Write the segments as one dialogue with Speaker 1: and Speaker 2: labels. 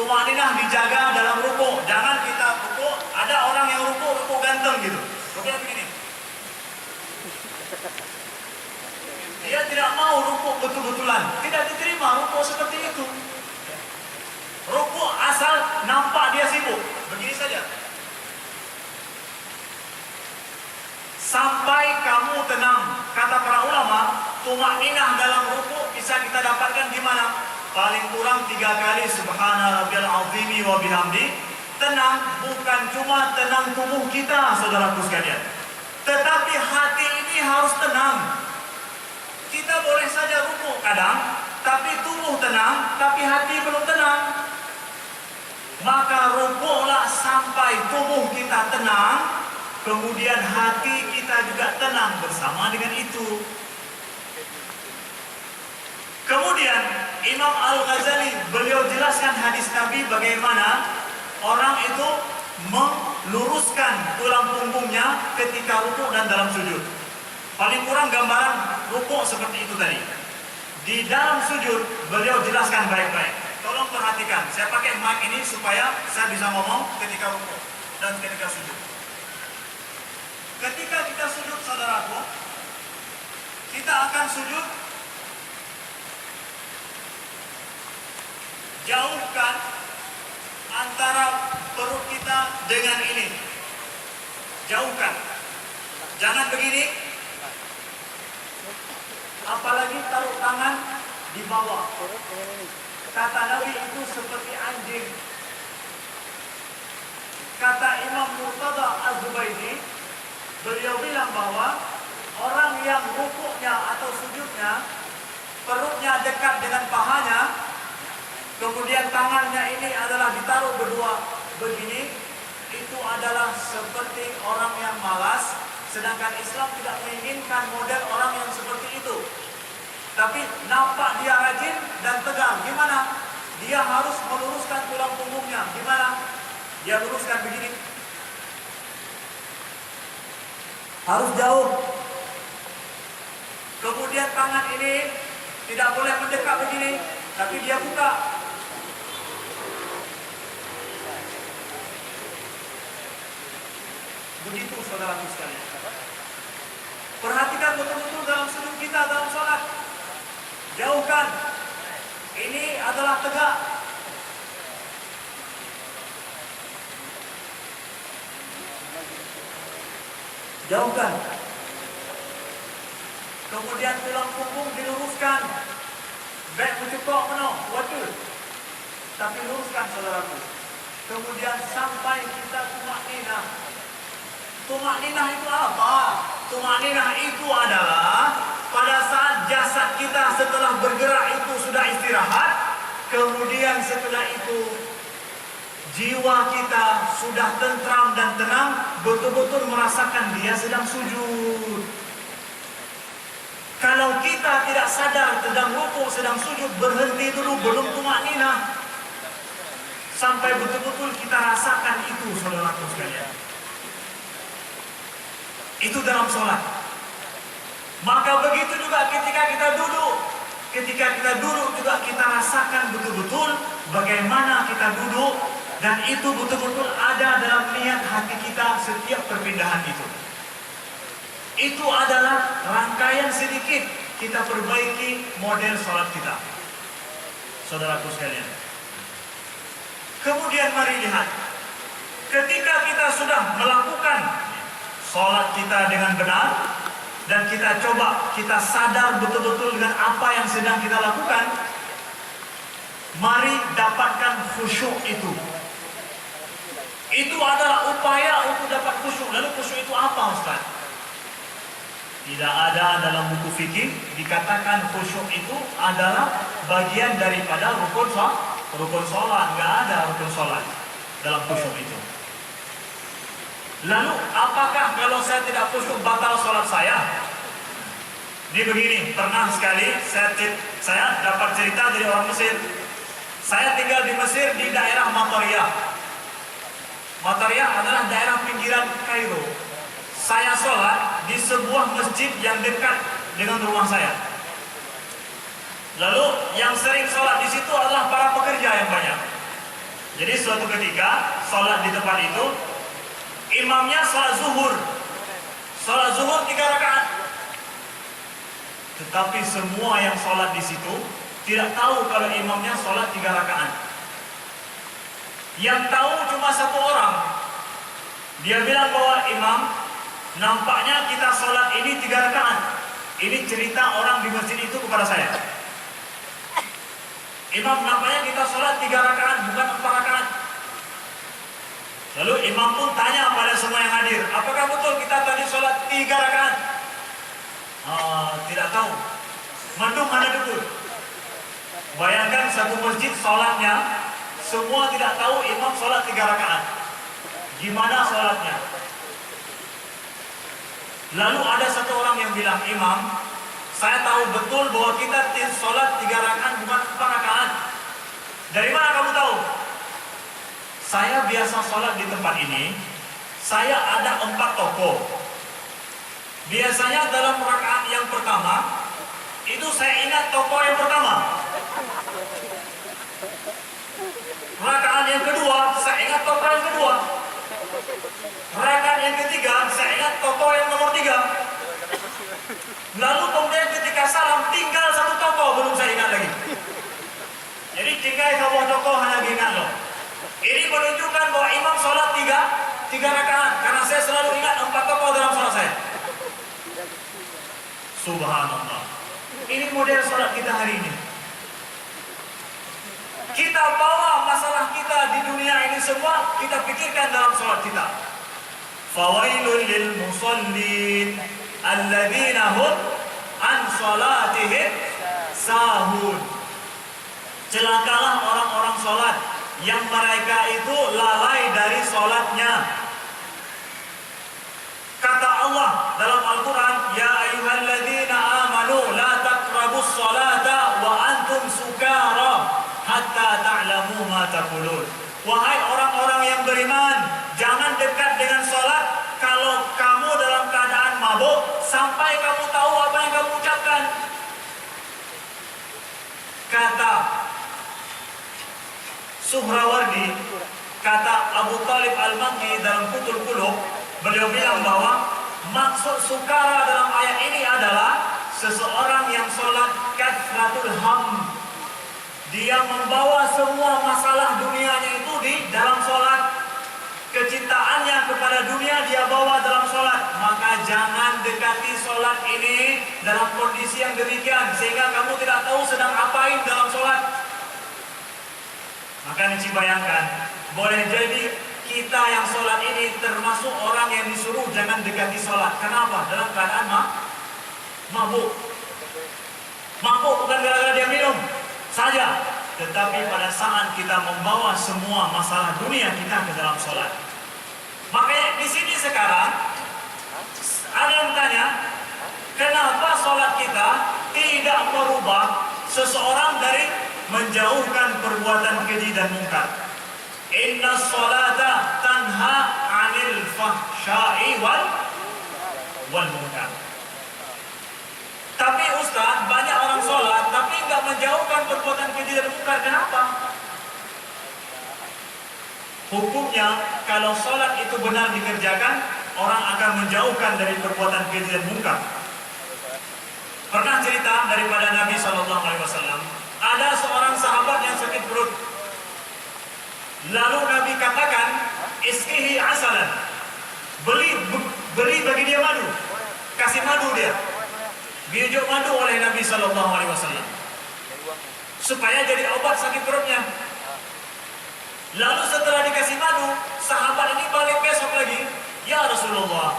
Speaker 1: tumaninah dijaga dalam rukuk. Jangan kita rukuk, ada orang yang rukuk ganteng gitu. Rukuknya begini. Dia tidak mau rukuk betul-betulan. Tidak diterima rukuk seperti itu. Rukuk asal nampak dia sibuk. Begini saja. Sampai kamu tenang. Kata para ulama, tumaninah dalam rukuk bisa kita dapatkan di mana? Paling kurang 3 kali subhana rabbiyal azimi wa bihamdi. Tenang bukan cuma tenang tubuh kita, saudaraku sekalian, tetapi hati ini harus tenang. Kita boleh saja rukuk kadang, tapi tubuh tenang, tapi hati belum tenang. Maka rukuklah sampai tubuh kita tenang, kemudian hati kita juga tenang bersama dengan itu. Kemudian Imam Al-Ghazali beliau jelaskan hadis Nabi bagaimana orang itu meluruskan tulang punggungnya ketika rukuk dan dalam sujud. Paling kurang gambaran rukuk seperti itu tadi. Di dalam sujud beliau jelaskan baik-baik. Tolong perhatikan, saya pakai mic ini supaya saya bisa ngomong ketika rukuk dan ketika sujud. Ketika kita sujud, saudaraku, kita akan sujud jauhkan antara perut kita dengan ini. Jauhkan. Jangan begini. Apalagi taruh tangan di bawah. Kata Nabi itu seperti anjing. Kata Imam Murtada Az-Zubaydi, beliau bilang bahwa orang yang rukuknya atau sujudnya perutnya dekat dengan pahanya, kemudian tangannya ini adalah ditaruh berdua begini, itu adalah seperti orang yang malas. Sedangkan Islam tidak menginginkan model orang yang seperti itu. Tapi nampak dia rajin dan tegar. Gimana? Dia harus meluruskan tulang punggungnya. Gimana? Dia luruskan begini. Harus jauh. Kemudian tangan ini tidak boleh mendekat begini, tapi dia buka. Begitu saudaraku sekalian. Perhatikan betul-betul dalam sujud kita dalam sholat. Jauhkan. Ini adalah tegak. Jauhkan. Kemudian tulang punggung diluruskan. Baik mencukup penuh, betul. Tapi luruskan saudaraku. Kemudian sampai kita tumakninah. Tumakninah itu apa? Tumakninah itu adalah pada saat jasad kita setelah bergerak itu sudah istirahat, kemudian setelah itu jiwa kita sudah tentram dan tenang, betul-betul merasakan dia sedang sujud. Kalau kita tidak sadar sedang rukuk, sedang sujud, berhenti dulu, belum tumakninah, sampai betul-betul kita rasakan itu, saudaraku sekalian. Itu dalam sholat. Maka begitu juga ketika kita duduk. Ketika kita duduk juga kita rasakan betul-betul bagaimana kita duduk. Dan itu betul-betul ada dalam niat hati kita setiap perpindahan itu. Itu adalah rangkaian sedikit kita perbaiki model sholat kita, saudaraku sekalian. Kemudian mari lihat. Ketika kita sudah melakukan sholat kita dengan benar, dan kita coba, kita sadar betul-betul dengan apa yang sedang kita lakukan, mari dapatkan khusyuk itu. Itu adalah upaya untuk dapat khusyuk. Lalu khusyuk itu apa, Ustaz? Tidak ada dalam buku fikih dikatakan khusyuk itu adalah bagian daripada rukun sholat. Nggak ada rukun sholat dalam khusyuk itu. Lalu apakah kalau saya tidak khusyuk batal sholat saya? Ini begini, pernah sekali saya dapat cerita dari orang Mesir. Saya tinggal di Mesir di daerah Matariyah. Matariyah adalah daerah pinggiran Kairo. Saya sholat di sebuah masjid yang dekat dengan rumah saya. Lalu yang sering sholat di situ adalah para pekerja yang banyak. Jadi suatu ketika sholat di tempat itu, imamnya sholat zuhur. Sholat zuhur 3 rakaat. Tetapi semua yang sholat di situ tidak tahu kalau imamnya sholat 3 rakaat. Yang tahu cuma 1 orang. Dia bilang bahwa imam, nampaknya kita sholat ini 3 rakaat. Ini cerita orang di masjid itu kepada saya. Imam, nampaknya kita sholat 3 rakaat, bukan 4 rakaat. Lalu imam pun tanya pada semua yang hadir, apakah betul kita tadi sholat 3 rakaat? Tidak tahu. Mendung mana betul. Bayangkan satu masjid sholatnya, semua tidak tahu imam sholat 3 rakaat. Gimana sholatnya? Lalu ada satu orang yang bilang, imam, saya tahu betul bahwa kita sholat 3 rakaat bukan 4 rakaat. Dari mana kamu tahu? Saya biasa sholat di tempat ini. Saya ada 4 toko. Biasanya dalam rakaat yang pertama, itu saya ingat toko yang pertama. Rakaat yang kedua, saya ingat toko yang kedua. Rakaat yang ketiga, saya ingat toko yang nomor 3. Lalu kemudian ketika salam, tinggal 1 toko, belum saya ingat lagi. Jadi tinggal sebuah toko hanya ingat loh. Ini menunjukkan bahwa imam sholat 3 rakaat. Karena saya selalu ingat 4 toko dalam sholat saya. Subhanallah. Ini model sholat kita hari ini. Kita bawa masalah kita di dunia ini semua, kita pikirkan dalam sholat kita. Fawailul lil musallin alladzina hum an sholatihim sahun. Celakalah orang-orang sholat yang mereka itu lalai dari sholatnya. Kata Allah dalam Al-Quran, ya ayyuhalladzina amanu la taqrabus sholata wa antum sukara hatta ta'lamu ma taqulun. Wahai orang-orang yang beriman, jangan dekat dengan sholat kalau kamu dalam keadaan mabuk sampai kamu tahu apa yang kamu ucapkan. Kata Suhrawardi, kata Abu Talib Al-Makki dalam Futhul Qulub, beliau bilang bahwa maksud sukara dalam ayat ini adalah seseorang yang sholat kathratul ham. Dia membawa semua masalah dunianya itu di dalam sholat. Kecintaannya kepada dunia dia bawa dalam sholat. Maka jangan dekati sholat ini dalam kondisi yang demikian, sehingga kamu tidak tahu sedang apain dalam sholat. Maka Nici bayangkan, boleh jadi kita yang sholat ini termasuk orang yang disuruh jangan dekati sholat. Kenapa? Dalam keadaan mabuk. Mabuk bukan gara-gara dia minum saja, tetapi pada saat kita membawa semua masalah dunia kita ke dalam sholat. Makanya di sini sekarang ada yang tanya, kenapa sholat kita tidak merubah seseorang dari menjauhkan perbuatan keji dan mungkar? Inna sholata tanha 'anil fahsya'i wal munkar. Tapi Ustaz, banyak orang sholat tapi nggak menjauhkan perbuatan keji dan mungkar. Kenapa? Hukumnya, kalau sholat itu benar dikerjakan, orang akan menjauhkan dari perbuatan keji dan mungkar. Pernah cerita daripada Nabi SAW, ada seorang sahabat yang sakit perut. Lalu Nabi katakan, iskihi asalan, beri bagi dia madu, kasih madu dia. Diujuk madu oleh Nabi SAW supaya jadi obat sakit perutnya. Lalu setelah dikasih madu, sahabat ini balik besok lagi, ya Rasulullah,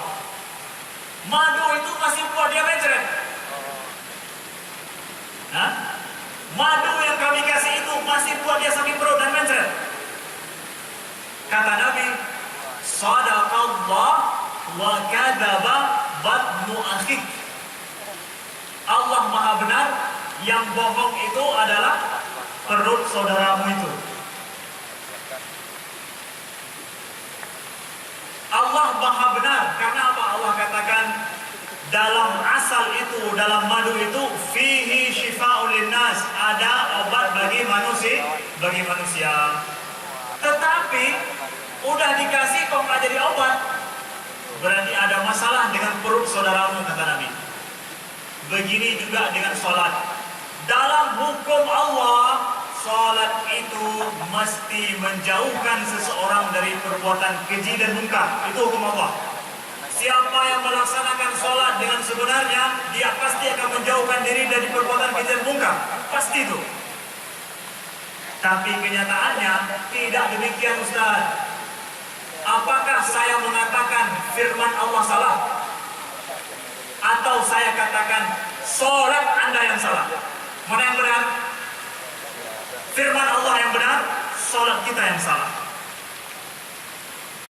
Speaker 1: madu itu masih buat dia mencret. Madu yang kami kasih itu masih buat dia sakit perut dan mencret. Kata Nabi, sadaqallah wa kadzaba batnu akhik. Allah Maha benar, yang bohong itu adalah perut saudaramu itu. Allah Maha benar, karena apa? Allah katakan dalam asal itu, dalam madu itu, fihi syifa'ul linnas, ada obat bagi manusia. Tetapi udah dikasih kok nggak jadi obat, berarti ada masalah dengan perut saudaramu, kata Nabi. Begini juga dengan sholat. Dalam hukum Allah, sholat itu mesti menjauhkan seseorang dari perbuatan keji dan munkar. Itu hukum Allah. Siapa yang melaksanakan sholat dengan sebenarnya, dia pasti akan menjauhkan diri dari perbuatan keji dan munkar. Pasti itu. Tapi kenyataannya tidak demikian, Ustaz. Apakah saya mengatakan firman Allah salah? Atau saya katakan sholat Anda yang salah? Mana yang benar? Firman Allah yang benar, sholat kita yang salah.